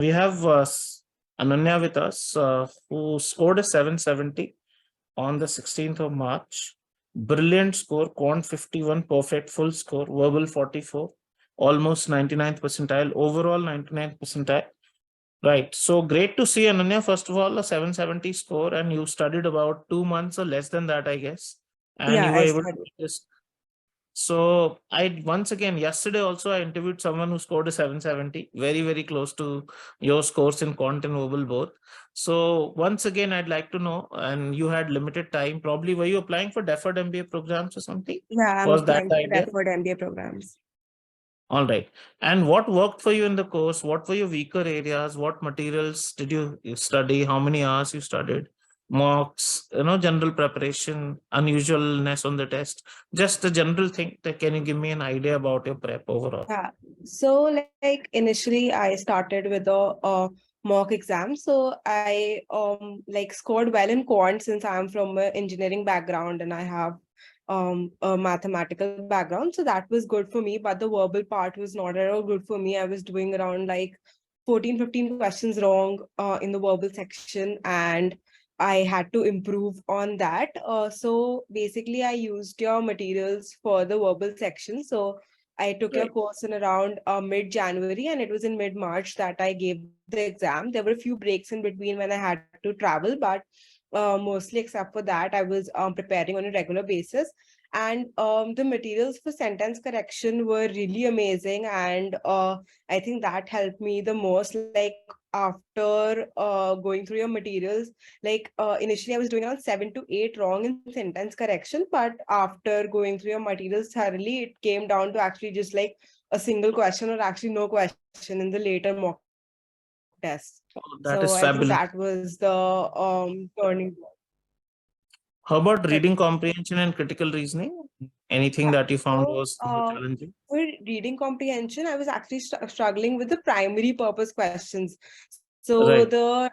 We have Ananya with us, who scored a 770 on the 16th of March. Brilliant score, quant 51, perfect full score, verbal 44, almost 99th percentile, overall 99th percentile. Right. So great to see, Ananya. First of all, a 770 score, and you studied about 2 months or less than that, I guess. And Yeah, you were I able to studied. get this. So I once again yesterday also I interviewed someone who scored a 770, very, very close to your scores in quant and verbal both. So once again, I'd like to know, and you had limited time, probably were you applying for deferred MBA programs or something? Yeah, I'm Was that applying the for idea? deferred MBA programs. All right. And what worked for you in the course? What were your weaker areas? What materials did you study? How many hours you studied? Mocks, general preparation, unusualness on the test. Just a general thing. Can you give me an idea about your prep overall? Yeah. So like initially I started with a mock exam. So I like scored well in quant since I'm from an engineering background and I have a mathematical background. So that was good for me, but the verbal part was not at all good for me. I was doing around like 14, 15 questions wrong in the verbal section, and I had to improve on that. So basically I used your materials for the verbal section. So I took your Right. course in around mid-January, and it was in mid-March that I gave the exam. There were a few breaks in between when I had to travel, but mostly except for that, I was preparing on a regular basis. And the materials for sentence correction were really amazing, and I think that helped me the most. Like after going through your materials, like initially I was doing around 7 to 8 wrong in sentence correction, but after going through your materials thoroughly, it came down to actually just like a single question or actually no question in the later mock test. So I think that Oh, was that is the fabulous. turning point. How about But reading comprehension and critical reasoning? Anything yeah, that you found so was more challenging? for reading comprehension, I was actually struggling with the primary purpose questions. So Right. the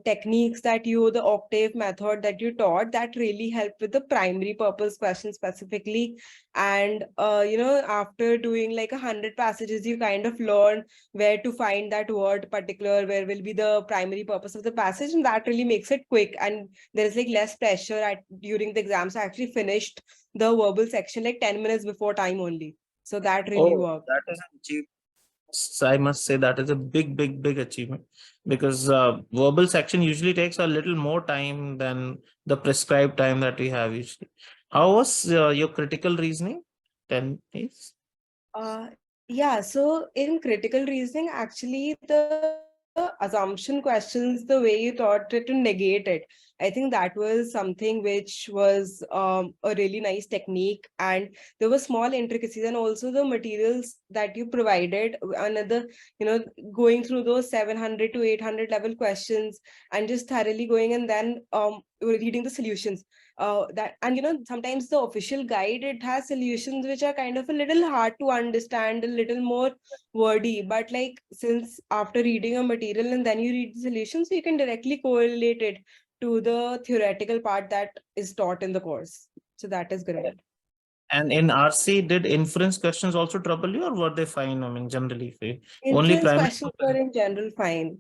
techniques that the OCTAVE method that you taught, that really helped with the primary purpose questions specifically. And after doing like 100 passages, you kind of learn where to find that word particular, where will be the primary purpose of the passage, and that really makes it quick. And there is like less pressure at during the exams. I actually finished the verbal section like 10 minutes before time only. So that really Oh, worked. that is an achievement. I must say that is a big, big, big achievement because verbal section usually takes a little more time than the prescribed time that we have usually. How was your critical reasoning? 10 please. Yeah, so in critical reasoning, actually, the assumption questions, the way you taught it to negate it, I think that was something which was a really nice technique. And there were small intricacies, and also the materials that you provided, another, going through those 700 to 800 level questions and just thoroughly going, and then reading the solutions. That, and sometimes the official guide, it has solutions which are kind of a little hard to understand, a little more wordy, but like since after reading a material and then you read the solutions, you can directly correlate it to the theoretical part that is taught in the course. So that is great. And in RC, did inference questions also trouble you or were they fine? I mean, generally, only Inference primary. questions were in general fine.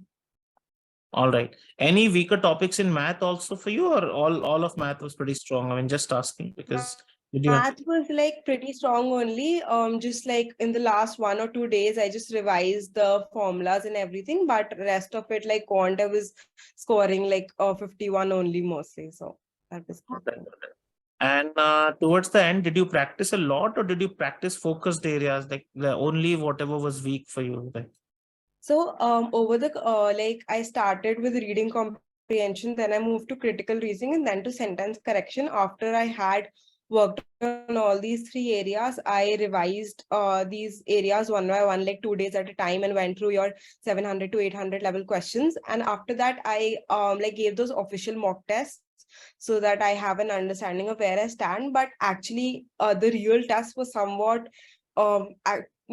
All right. Any weaker topics in math also for you, or all of math was pretty strong? I mean, just asking because did you have? Math was like pretty strong only. Just like in the last 1 or 2 days, I just revised the formulas and everything. But rest of it, like quant, I was scoring like 51 only mostly. So that was All good. right, all right. And towards the end, did you practice a lot or did you practice focused areas like the only whatever was weak for you? Like, So over the like I started with reading comprehension, then I moved to critical reasoning and then to sentence correction. After I had worked on all these three areas, I revised these areas one by one, like 2 days at a time, and went through your 700 to 800 level questions. And after that, I like gave those official mock tests so that I have an understanding of where I stand. But actually, the real test was somewhat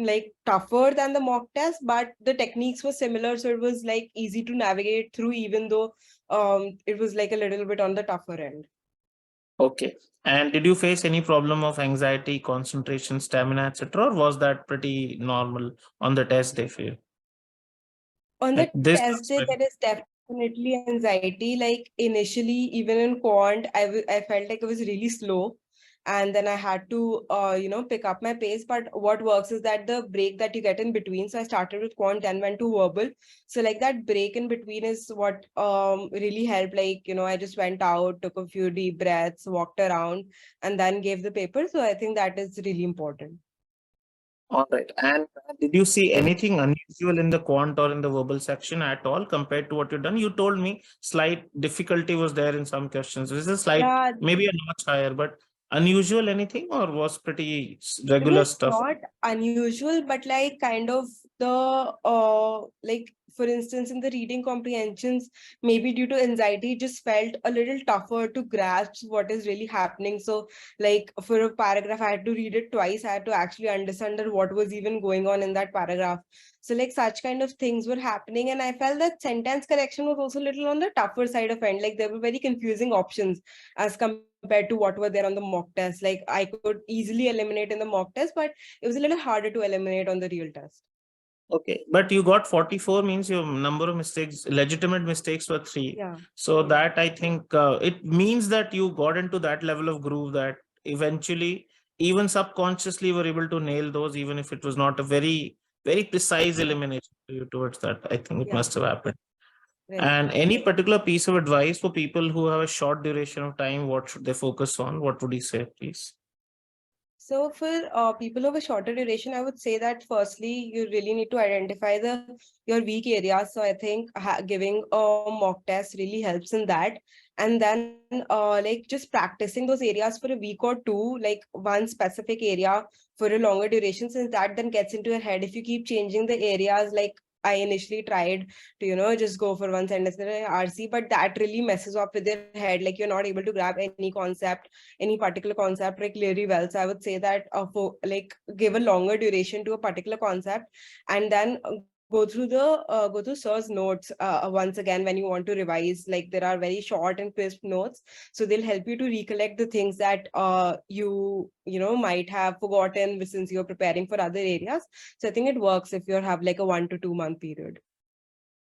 like tougher than the mock test, but the techniques were similar, so it was like easy to navigate through, even though it was like a little bit on the tougher end. okay. And did you face any problem of anxiety, concentration, stamina, etc., or was that pretty normal on the test day for you? On the Like this test looks day, very. there is definitely anxiety. Like initially, even in quant, I felt like it was really slow. And then I had to, pick up my pace. But what works is that the break that you get in between. So I started with quant, then went to verbal. So like that break in between is what really helped. Like, I just went out, took a few deep breaths, walked around, and then gave the paper. So I think that is really important. All right. And did you see anything unusual in the quant or in the verbal section at all compared to what you've done? You told me slight difficulty was there in some questions. This is slight, Yeah, maybe a notch higher, but unusual anything or was pretty it regular was stuff? not unusual, but like kind of the like for instance in the reading comprehensions, maybe due to anxiety, it just felt a little tougher to grasp what is really happening. So like for a paragraph, I had to read it twice. I had to actually understand that what was even going on in that paragraph. So like such kind of things were happening, and I felt that sentence correction was also a little on the tougher side of end. Like there were very confusing options as compared to what were there on the mock test. Like I could easily eliminate in the mock test, but it was a little harder to eliminate on the real test. Okay, but you got 44 means your number of mistakes, legitimate mistakes were 3. Yeah. So that I think it means that you got into that level of groove that eventually, even subconsciously, were able to nail those, even if it was not a very, very precise Yeah. elimination to you towards that. I think it Yeah. must have happened. Right. And any particular piece of advice for people who have a short duration of time, what should they focus on? What would you say, please? So for people of a shorter duration, I would say that firstly, you really need to identify your weak areas. So I think giving a mock test really helps in that. And then like just practicing those areas for a week or two, like one specific area for a longer duration, since that then gets into your head. If you keep changing the areas, like I initially tried to, just go for one sentence in RC, but that really messes up with your head. Like you're not able to grab any concept, any particular concept like really well. So I would say that for like give a longer duration to a particular concept, and then go through sir's notes once again when you want to revise. Like there are very short and crisp notes, so they'll help you to recollect the things that you might have forgotten since you're preparing for other areas. So I think it works if you have like a 1 to 2 month period.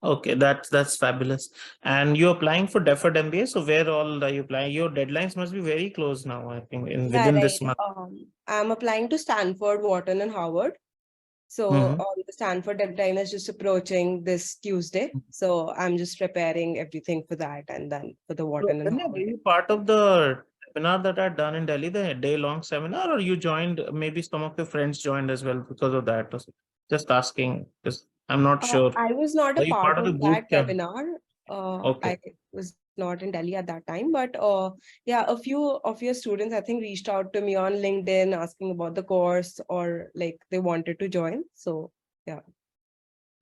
Okay, that's fabulous. And you're applying for deferred MBA. So where all are you applying? Your deadlines must be very close now, I think, in Yeah, within this right. month. I'm applying to Stanford, Wharton, and Harvard. So Mhm. the Stanford deadline is just approaching this Tuesday. So I'm just preparing everything for that, and then for the So, Wharton and Ananya, were Harvard. you part of the seminar that I done in Delhi, the day-long seminar, or you joined? Maybe some of your friends joined as well because of that. Or just asking, because I'm not sure. I was not a Are you part part of the of boot that camp? webinar. Okay. I was not in Delhi at that time, but yeah, a few of your students I think reached out to me on LinkedIn asking about the course or like they wanted to join. So yeah.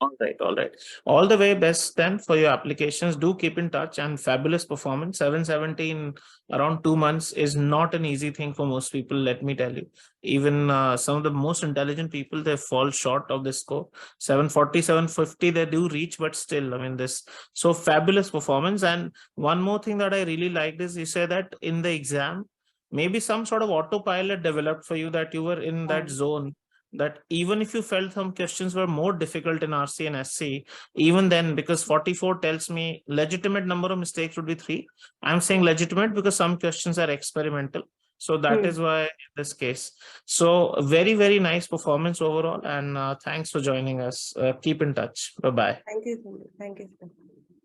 All right, all right. All the way best then for your applications. Do keep in touch and fabulous performance. 770 in around 2 months is not an easy thing for most people, let me tell you. Even some of the most intelligent people, they fall short of this score. 740, 750, they do reach, but still, I mean, this so fabulous performance. And one more thing that I really liked is you say that in the exam, maybe some sort of autopilot developed for you that you were in that zone that even if you felt some questions were more difficult in RC and SC, even then, because 44 tells me legitimate number of mistakes would be 3. I'm saying legitimate because some questions are experimental. So that Hmm. is why in this case. So very, very nice performance overall. And thanks for joining us. Keep in touch. Bye-bye. Thank you. Thank you.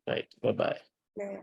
Right. Bye-bye. Yeah.